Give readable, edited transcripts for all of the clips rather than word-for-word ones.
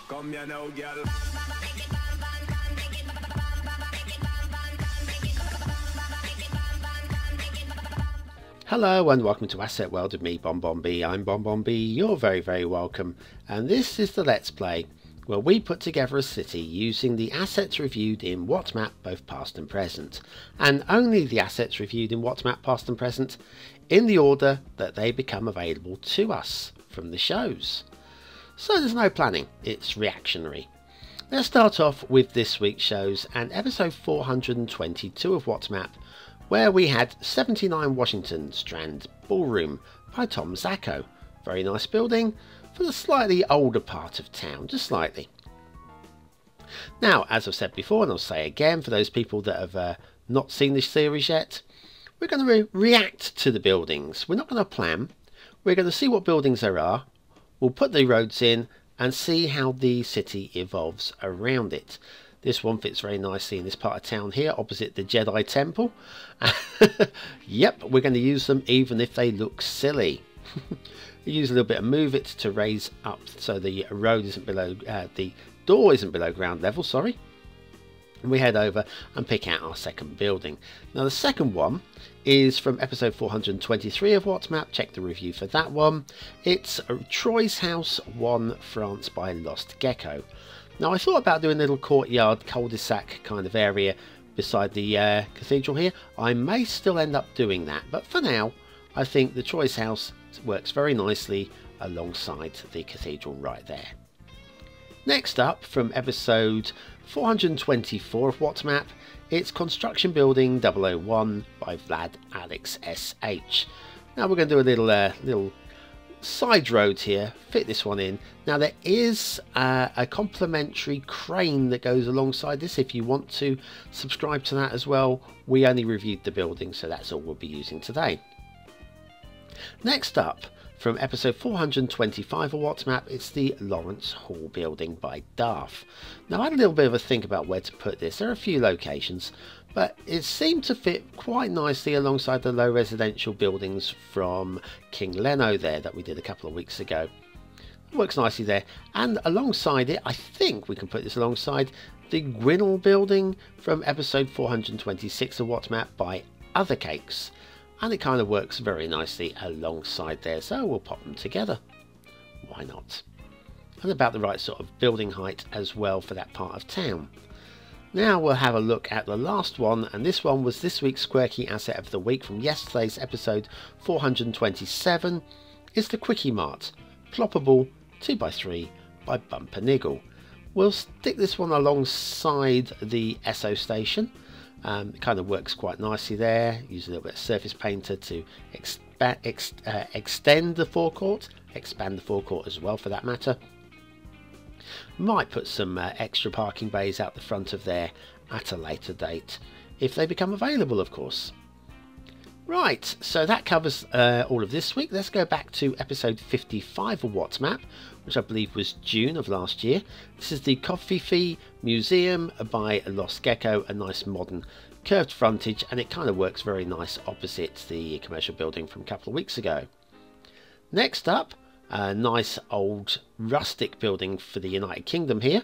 Come here now, girl. Hello and welcome to Asset World with me, BonBonB. I'm BonBonB, you're very welcome, and this is the Let's Play where we put together a city using the assets reviewed in WhatMap both past and present, and only the assets reviewed in WhatMap past and present in the order that they become available to us from the shows. So there's no planning, it's reactionary. Let's start off with this week's shows and episode 422 of WhatMap, where we had 79 Washington Strand Ballroom by tomzako. Very nice building for the slightly older part of town, just slightly. Now, as I've said before, and I'll say again for those people that have not seen this series yet, we're going to react to the buildings. We're not going to plan. We're going to see what buildings there are. We'll put the roads in and see how the city evolves around it. This one fits very nicely in this part of town here, opposite the Jedi Temple. Yep, we're going to use them even if they look silly. Use a little bit of move it to raise up so the road isn't below, the door isn't below ground level, sorry. And we head over and pick out our second building. Now the second one is from episode 423 of WhatMap. Check the review for that one. It's Troy's House 1 France by Lost Gecko. Now I thought about doing a little courtyard cul-de-sac kind of area beside the cathedral here. I may still end up doing that, but for now I think the Troy's House works very nicely alongside the cathedral right there. Next up, from episode 424 of WhatMap, it's Construction Building 001 by vladalexsh. Now we're going to do a little side road here, fit this one in. Now there is a complimentary crane that goes alongside this if you want to subscribe to that as well. We only reviewed the building, so that's all we'll be using today. Next up, from episode 425 of WhatMap, it's the Lawrence Hall building by Darf. Now I had a little bit of a think about where to put this. There are a few locations, but it seemed to fit quite nicely alongside the low residential buildings from King Leno there that we did a couple of weeks ago. It works nicely there, and alongside it I think we can put this alongside the Guinle building from episode 426 of WhatMap by Othercakes. And it kind of works very nicely alongside there, so we'll pop them together. Why not? And about the right sort of building height as well for that part of town. Now we'll have a look at the last one, and this one was this week's quirky asset of the week from yesterday's episode 427. It's the Quickie Mart Ploppable 2x3 by BonBonB. We'll stick this one alongside the Esso station. It kind of works quite nicely there. Use a little bit of surface painter to extend the forecourt, expand the forecourt as well for that matter. Might put some extra parking bays out the front of there at a later date, if they become available of course. Right, so that covers all of this week. Let's go back to episode 55 of WhatMap, which I believe was June of last year. This is the Covfefe Museum by Lost Gecko, a nice modern curved frontage, and it kind of works very nice opposite the commercial building from a couple of weeks ago. Next up, a nice old rustic building for the United Kingdom here.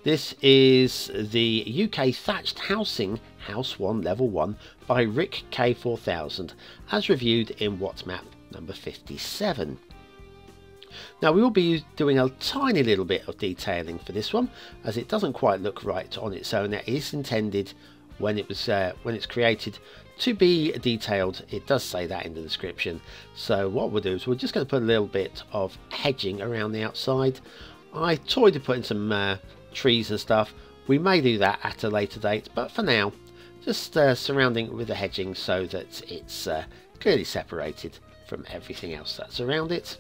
This is the UK Thatched Housing House 1 Level 1 by Rick K4000, as reviewed in WhatMap number 57. Now we will be doing a tiny little bit of detailing for this one, as it doesn't quite look right on its own. It is intended when it's created to be detailed. It does say that in the description. So what we'll do is we're just going to put a little bit of hedging around the outside. I toyed to put in some trees and stuff. We may do that at a later date, but for now just surrounding it with the hedging so that it's clearly separated from everything else that's around it.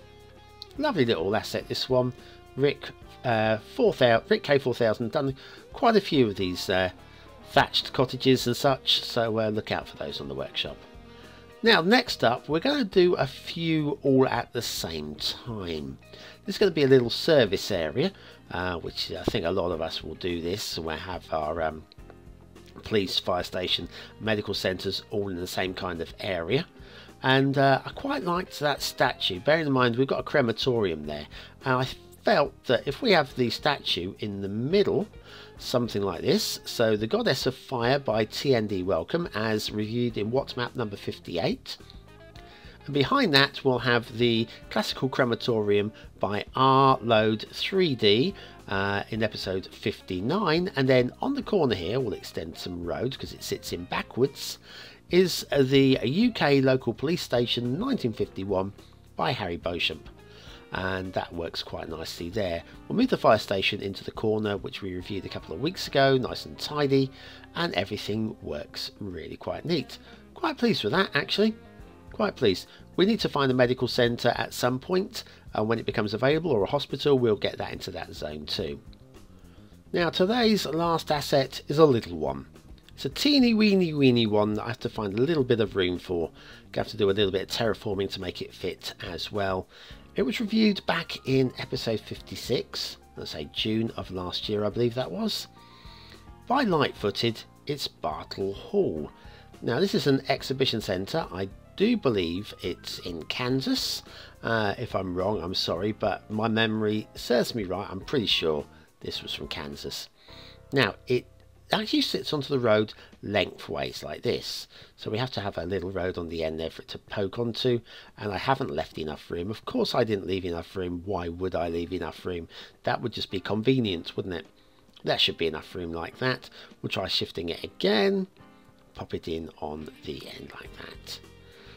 Lovely little asset this one. Rick K4000 done quite a few of these thatched cottages and such, so look out for those on the workshop. Now next up we're going to do a few all at the same time. This is going to be a little service area, which I think a lot of us will do this. We'll have our police, fire station, medical centres all in the same kind of area. And I quite liked that statue, bearing in mind we've got a crematorium there, and I felt that if we have the statue in the middle, something like this, so the Goddess of Fire by tndwelcome as reviewed in WhatMap number 58, and behind that we'll have the classical Crematorium by rload3d in episode 59, and then on the corner here we'll extend some road because it sits in backwards, is the UK Local Police Station 1951 by Harry Beauchamp, and that works quite nicely there. We'll move the fire station into the corner, which we reviewed a couple of weeks ago, nice and tidy, and everything works really quite neat. Quite pleased with that, actually. Quite pleased. We need to find a medical centre at some point, and when it becomes available, or a hospital, we'll get that into that zone too. Now today's last asset is a little one. It's a teeny weeny one that I have to find a little bit of room for. I have to do a little bit of terraforming to make it fit as well. It was reviewed back in episode 56, let's say June of last year I believe that was, by Lightfooted. It's Bartle Hall. Now this is an exhibition centre. I do believe it's in Kansas. If I'm wrong, I'm sorry, but my memory serves me right. I'm pretty sure this was from Kansas. Now it actually sits onto the road lengthways like this, so we have to have a little road on the end there for it to poke onto, and I haven't left enough room. Of course I didn't leave enough room. Why would I leave enough room? That would just be convenient, wouldn't it? There should be enough room like that. We'll try shifting it again, pop it in on the end like that.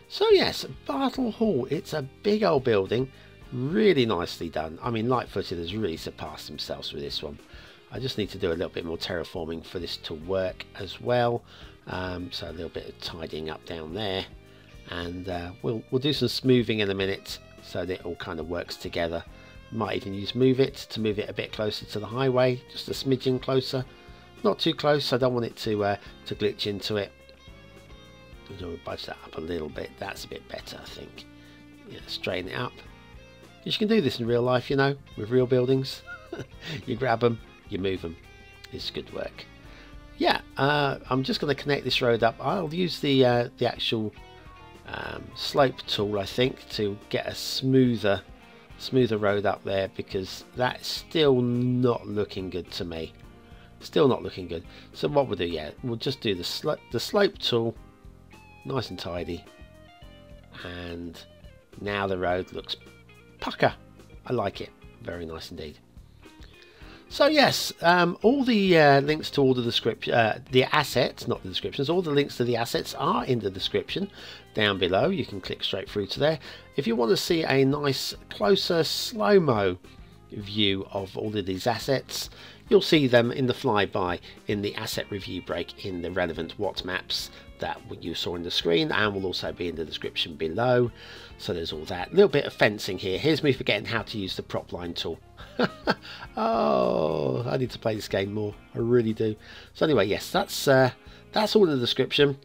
So yes, Bartle Hall, it's a big old building, really nicely done. I mean, Lightfooted has really surpassed themselves with this one. I just need to do a little bit more terraforming for this to work as well. So a little bit of tidying up down there, and we'll do some smoothing in a minute so that it all kind of works together. Might even use Move It to move it a bit closer to the highway, just a smidgen closer, not too close. I don't want it to glitch into it. We'll budge that up a little bit. That's a bit better, I think. Yeah, straighten it up. You can do this in real life, you know, with real buildings. You grab them, you move them. It's good work. Yeah, I'm just going to connect this road up. I'll use the actual slope tool, I think, to get a smoother road up there, because that's still not looking good to me. Still not looking good. So what we'll do, yeah, we'll just do the slope tool, nice and tidy, and now the road looks pucker. I like it. Very nice indeed. So yes, all the links to all the description, the assets, not the descriptions, all the links to the assets are in the description down below. You can click straight through to there. If you want to see a nice closer slow-mo view of all of these assets, you'll see them in the flyby in the asset review break in the relevant WhatMaps that you saw on the screen, and will also be in the description below. So there's all that. Little bit of fencing here. Here's me forgetting how to use the prop line tool. Oh, I need to play this game more. I really do. So anyway, yes, that's all in the description,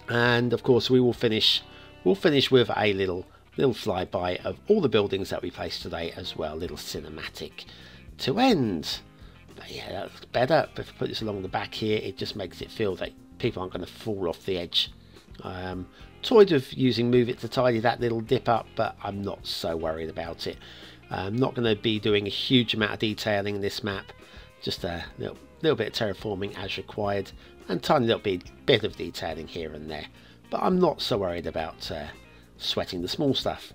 and of course we will finish. We'll finish with a little flyby of all the buildings that we placed today as well. Little cinematic to end. But yeah, that's better. But if I put this along the back here, it just makes it feel that people aren't going to fall off the edge. Toyed with using Move It to tidy that little dip up, but I'm not so worried about it. I'm not going to be doing a huge amount of detailing in this map, just a little bit of terraforming as required, and tiny little bit of detailing here and there. But I'm not so worried about sweating the small stuff.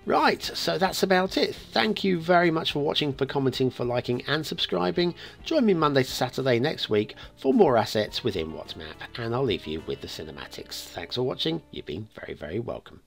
Right, so that's about it. Thank you very much for watching, for commenting, for liking and subscribing. Join me Monday to Saturday next week for more assets within WhatMap, and I'll leave you with the cinematics. Thanks for watching. You've been very, very welcome.